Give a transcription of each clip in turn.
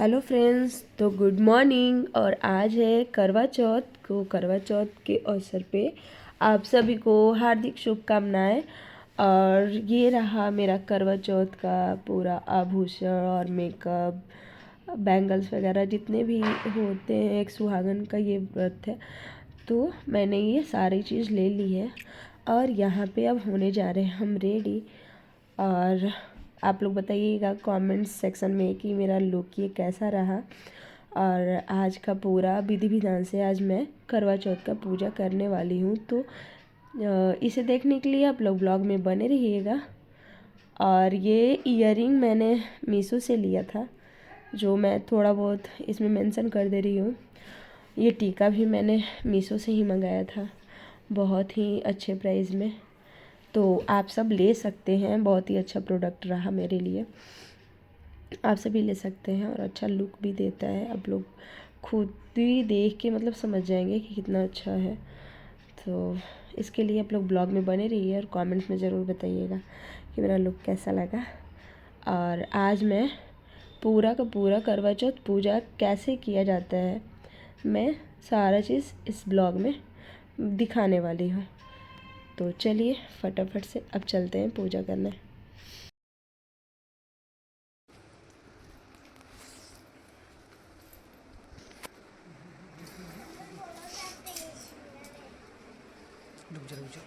Hello friends, तो good morning. और आज है करवा चौथ के अवसर पे आप सभी को हार्दिक शुभकामनाएं। और ये रहा मेरा करवा चौथ का पूरा आभूषण और मेकअप, बैंगल्स वगैरह जितने भी होते हैं। एक सुहागन का ये व्रत है, तो मैंने ये सारी चीज़ ले ली है और यहाँ पे अब होने जा रहे हैं हम रेडी। और आप लोग बताइएगा कमेंट सेक्शन में कि मेरा लुक ये कैसा रहा। और आज का पूरा विधि विधान से आज मैं करवा चौथ का पूजा करने वाली हूँ, तो इसे देखने के लिए आप लोग ब्लॉग में बने रहिएगा। और ये ईयरिंग मैंने मीशो से लिया था, जो मैं थोड़ा बहुत इसमें मेंशन कर दे रही हूँ। ये टीका भी मैंने मीशो से ही मंगाया था, बहुत ही अच्छे प्राइस में। तो आप सब ले सकते हैं, बहुत ही अच्छा प्रोडक्ट रहा मेरे लिए। आप सभी ले सकते हैं और अच्छा लुक भी देता है। आप लोग खुद ही देख के मतलब समझ जाएंगे कि कितना अच्छा है। तो इसके लिए आप लोग ब्लॉग में बने रहिए और कमेंट्स में ज़रूर बताइएगा कि मेरा लुक कैसा लगा। और आज मैं पूरा का पूरा करवा चौथ पूजा कैसे किया जाता है, मैं सारा चीज़ इस ब्लॉग में दिखाने वाली हूँ। तो चलिए फटाफट से अब चलते हैं पूजा करने। रुक जा रुक जा।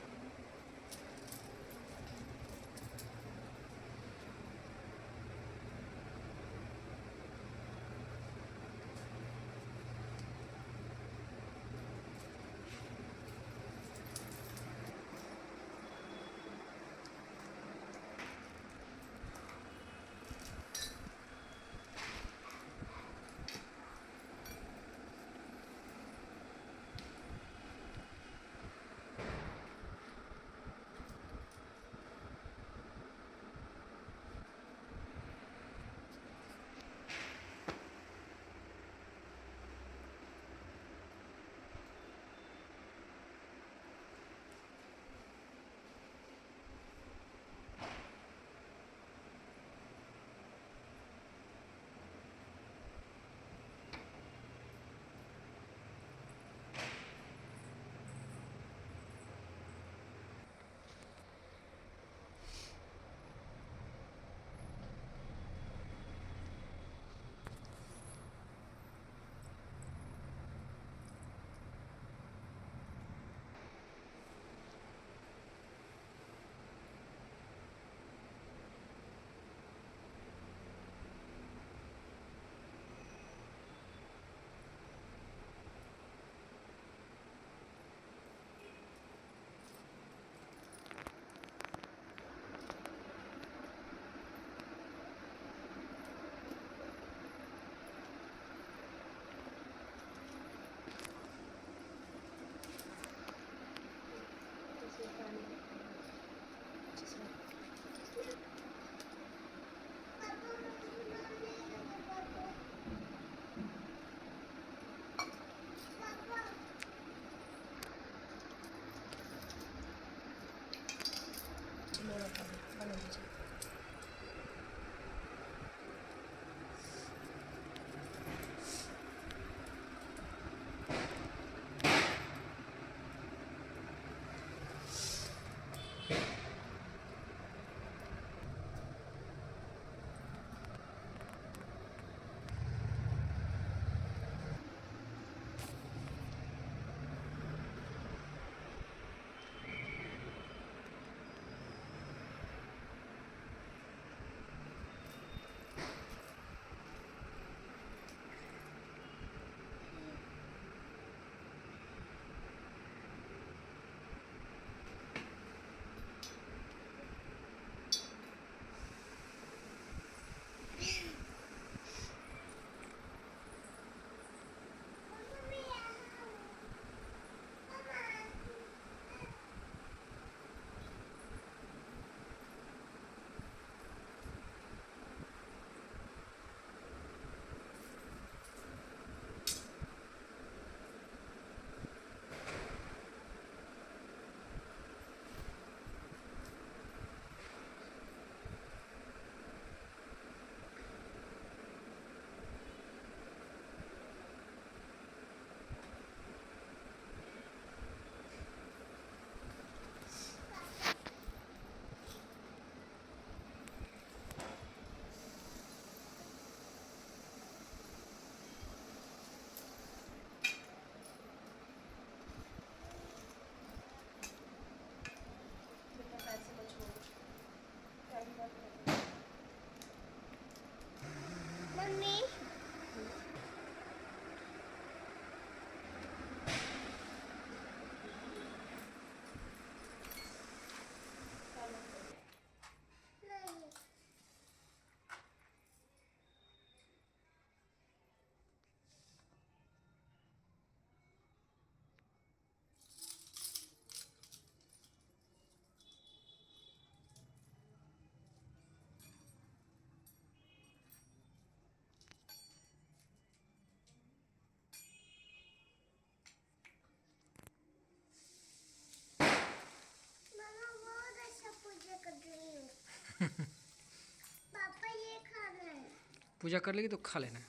पूजा कर लेगी तो खा लेना।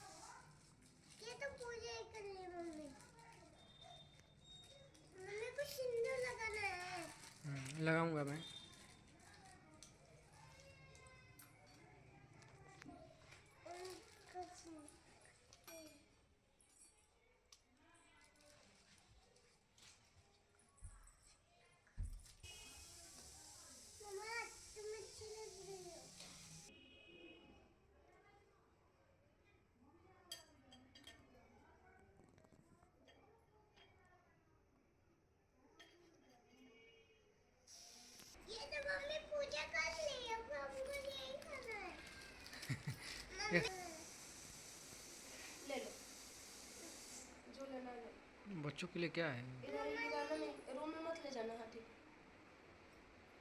ये तो पूजा ही कर ली मम्मी। मम्मी को सिंदूर लगाना है। लगाऊंगा मैं। मम्मा तुम अच्छी लग रही हो। ये तो मम्मी पूजा कर ली, अब हमको यही खाना है। मम्मी ले लो, जो लेना है। बच्चों के लिए क्या है? इधर ही लगाना, नहीं रूम में मत ले जाना। हाँ ठीक।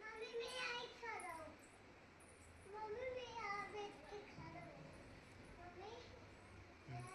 मम्मी मैं यही खा रहा हूँ। मम्मी मैं यहाँ बैठ के खा रहा हूँ। मम्मी यहाँ बैठ के खा रही हूँ।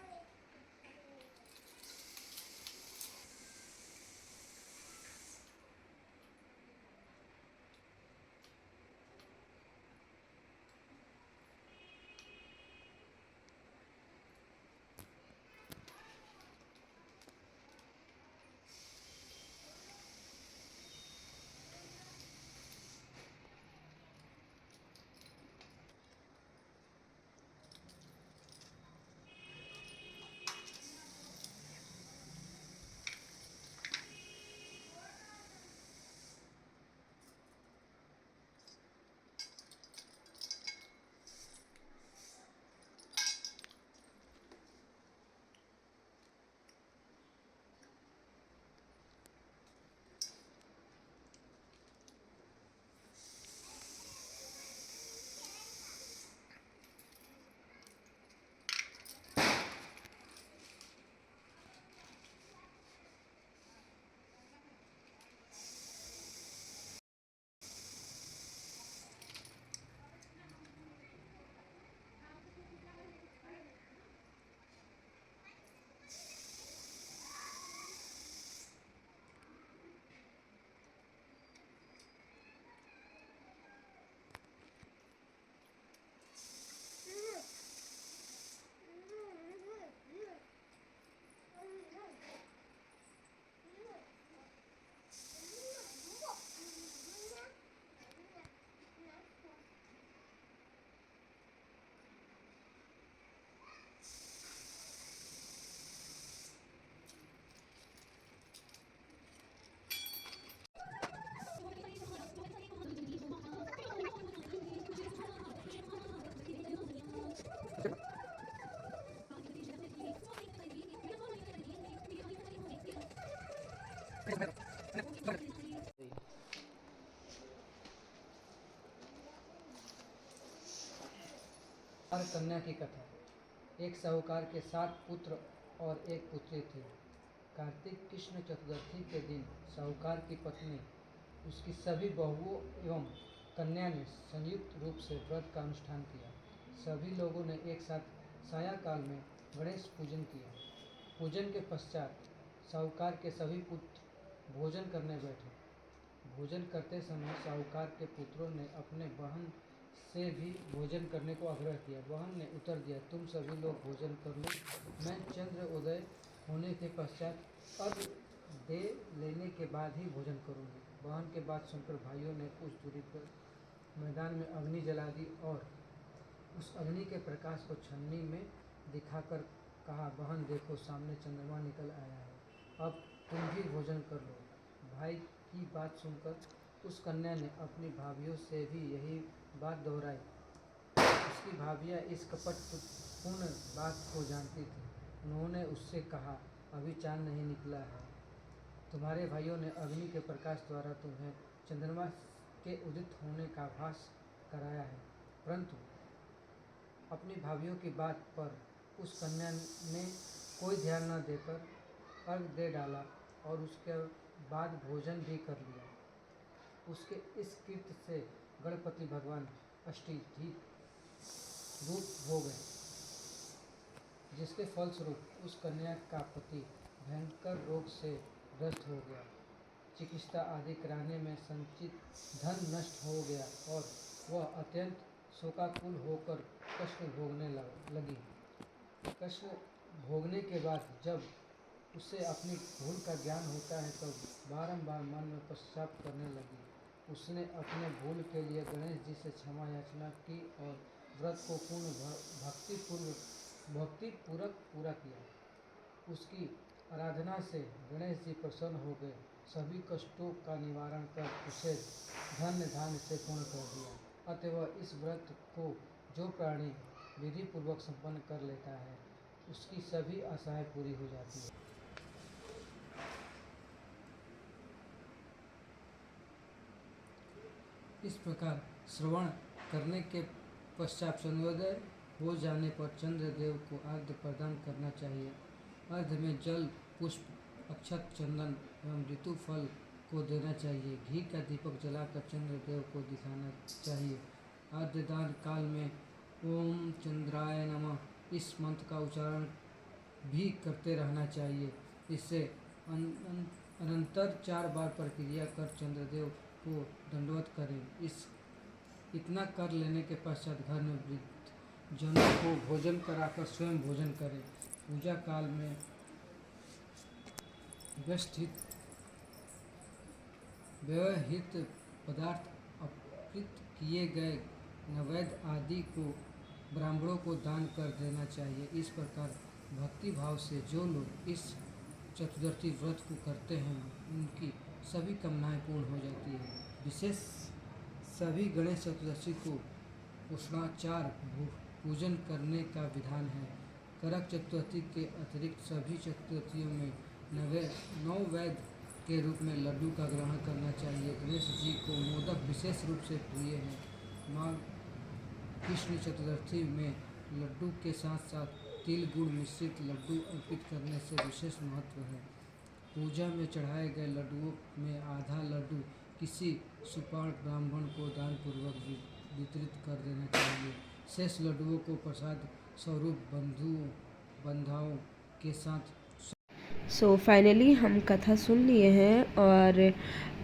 और कन्या की कथा। एक साहूकार के 7 पुत्र और एक पुत्री थी। कार्तिक कृष्ण चतुर्थी के दिन साहूकार की पत्नी, उसकी सभी बहुओं एवं कन्या ने संयुक्त रूप से व्रत का अनुष्ठान किया। सभी लोगों ने एक साथ सायंकाल में गणेश पूजन किया। पूजन के पश्चात साहूकार के सभी पुत्र भोजन करने बैठे। भोजन करते समय साहूकार के पुत्रों ने अपने बहन से भी भोजन करने को आग्रह किया। बहन ने उत्तर दिया, तुम सभी लोग भोजन कर लो, मैं चंद्र उदय होने के पश्चात अर्घ दे लेने के बाद ही भोजन करूंगी। बहन के बात सुनकर भाइयों ने कुछ दूरी पर मैदान में अग्नि जला दी और उस अग्नि के प्रकाश को छन्नी में दिखाकर कहा, बहन देखो सामने चंद्रमा निकल आया है, अब तुम भी भोजन कर लो। भाई की बात सुनकर उस कन्या ने अपनी भाभीियों से भी यही बात दोहराई। उसकी भाभियाँ इस कपटपूर्ण बात को जानती थी। उन्होंने उससे कहा, अभी चांद नहीं निकला है, तुम्हारे भाइयों ने अग्नि के प्रकाश द्वारा तुम्हें चंद्रमा के उदित होने का आभास कराया है। परंतु अपनी भाभीियों की बात पर उस कन्या ने कोई ध्यान न देकर अर्घ दे डाला और उसके बाद भोजन भी कर लिया। उसके इस कृत्य से गणपति भगवान अष्टसिद्धि रूप हो गए, जिसके फलस्वरूप उस कन्या का पति भयंकर रोग से ग्रस्त हो गया। चिकित्सा आदि कराने में संचित धन नष्ट हो गया और वह अत्यंत शोकाकुल होकर कष्ट भोगने लगी। कष्ट भोगने के बाद जब उसे अपनी भूल का ज्ञान होता है तब बारंबार मन में पश्चाताप करने लगी। उसने अपने भूल के लिए गणेश जी से क्षमा याचना की और व्रत को पूर्ण भक्तिपूर्वक पूरा किया। उसकी आराधना से गणेश जी प्रसन्न हो गए, सभी कष्टों का निवारण कर उसे धन्य धान्य से पूर्ण कर दिया। अतएव इस व्रत को जो प्राणी विधि पूर्वक संपन्न कर लेता है उसकी सभी आशाएं पूरी हो जाती है। इस प्रकार श्रवण करने के पश्चात सूर्योदय हो जाने पर चंद्रदेव को अर्घ्य प्रदान करना चाहिए। अर्घ्य में जल, पुष्प, अक्षत, चंदन एवं ऋतु फल को देना चाहिए। घी का दीपक जलाकर चंद्रदेव को दिखाना चाहिए। अर्घ्य दान काल में ओम चंद्राय नमः इस मंत्र का उच्चारण भी करते रहना चाहिए। इससे अनंतर 4 बार प्रक्रिया कर चंद्रदेव को दंडवत करें। इतना कर लेने के पश्चात घर में वृद्धजनों को भोजन कराकर स्वयं भोजन करें। पूजा काल में व्यवहित पदार्थ अर्पित किए गए नैवेद्य आदि को ब्राह्मणों को दान कर देना चाहिए। इस प्रकार भक्ति भाव से जो लोग इस चतुर्थी व्रत को करते हैं उनकी सभी कामनाएं पूर्ण हो जाती है। विशेष सभी गणेश चतुर्दशी को उष्णाचार पूजन करने का विधान है। करक चतुर्थी के अतिरिक्त सभी चतुर्थियों में नववेद के रूप में लड्डू का ग्रहण करना चाहिए। गणेश जी को मोदक विशेष रूप से प्रिय है। माँ कृष्ण चतुर्थी में लड्डू के साथ साथ तिल गुड़ मिश्रित लड्डू अर्पित करने से विशेष महत्व है। पूजा में चढ़ाए गए लड्डुओं में आधा लड्डू किसी सुपार्ण ब्राह्मण को दान पूर्वक वितरित कर देना चाहिए। शेष लड्डुओं को प्रसाद स्वरूप बंधुओं के साथ सो फाइनली हम कथा सुन लिए हैं और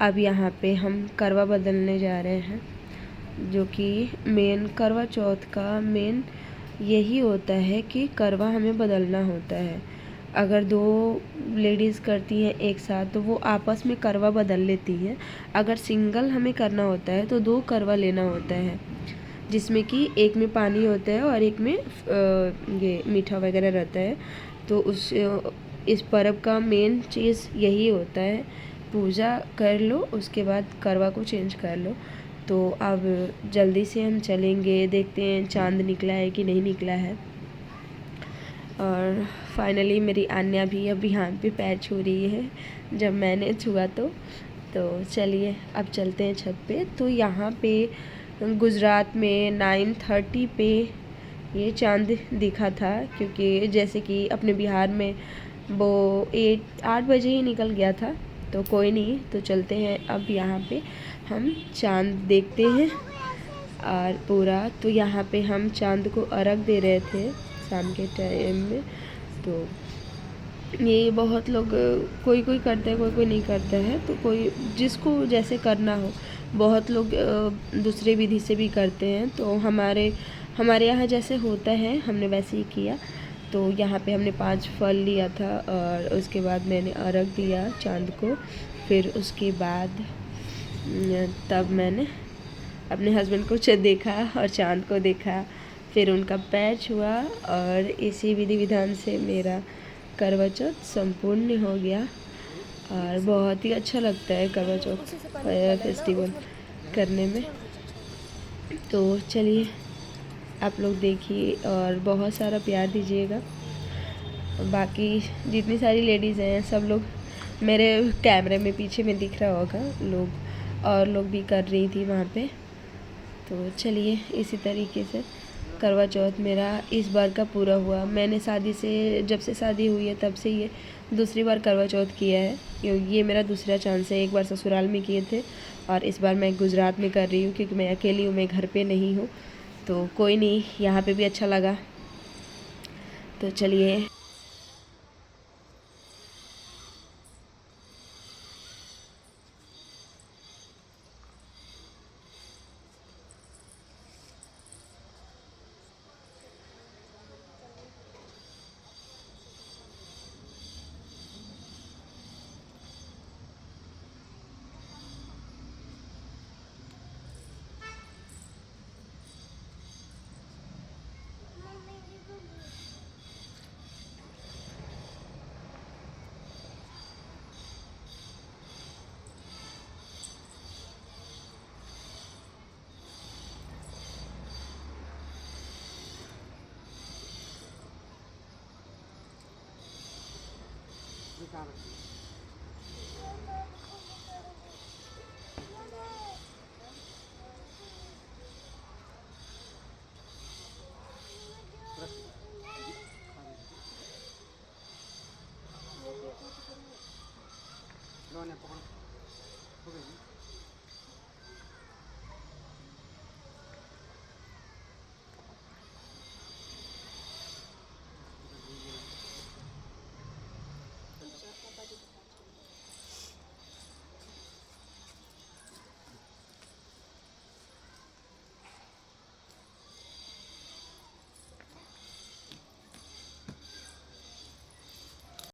अब यहाँ पे हम करवा बदलने जा रहे हैं, जो कि मेन करवा चौथ का मेन यही होता है कि करवा हमें बदलना होता है। अगर 2 लेडीज़ करती हैं एक साथ तो वो आपस में करवा बदल लेती हैं। अगर सिंगल हमें करना होता है तो 2 करवा लेना होता है, जिसमें कि एक में पानी होता है और एक में ये मीठा वगैरह रहता है। तो इस पर्व का मेन चीज़ यही होता है, पूजा कर लो उसके बाद करवा को चेंज कर लो। तो अब जल्दी से हम चलेंगे, देखते हैं चांद निकला है कि नहीं निकला है। और फाइनली मेरी आन्या भी अब यहाँ पे पैर छू रही है जब मैंने छुआ तो चलिए अब चलते हैं छत पे। तो यहाँ पे गुजरात में 9:30 पे ये चांद दिखा था, क्योंकि जैसे कि अपने बिहार में वो 8 बजे ही निकल गया था। तो कोई नहीं, तो चलते हैं अब यहाँ पे हम चांद देखते हैं और पूरा। तो यहाँ पे हम चांद को अर्घ दे रहे थे शाम के टाइम में। तो ये बहुत लोग कोई करता है, कोई नहीं करता है, तो कोई जिसको जैसे करना हो। बहुत लोग दूसरे विधि से भी करते हैं। तो हमारे यहाँ जैसे होता है हमने वैसे ही किया। तो यहाँ पे हमने 5 फल लिया था और उसके बाद मैंने अर्घ दिया चांद को। फिर उसके बाद तब मैंने अपने हस्बैंड को देखा और चांद को देखा, फिर उनका पैर छुआ और इसी विधि विधान से मेरा करवा चौथ संपूर्ण हो गया। और बहुत ही अच्छा लगता है करवा चौथ फेस्टिवल करने में। तो चलिए आप लोग देखिए और बहुत सारा प्यार दीजिएगा। बाकी जितनी सारी लेडीज़ हैं सब लोग मेरे कैमरे में पीछे में दिख रहा होगा, और लोग भी कर रही थी वहाँ पे। तो चलिए इसी तरीके से करवा चौथ मेरा इस बार का पूरा हुआ। मैंने जब से शादी हुई है तब से ये दूसरी बार करवा चौथ किया है। ये मेरा दूसरा चांस है। एक बार ससुराल में किए थे और इस बार मैं गुजरात में कर रही हूँ, क्योंकि मैं अकेली हूँ, मैं घर पे नहीं हूँ। तो कोई नहीं, यहाँ पे भी अच्छा लगा। तो चलिए नमस्कार।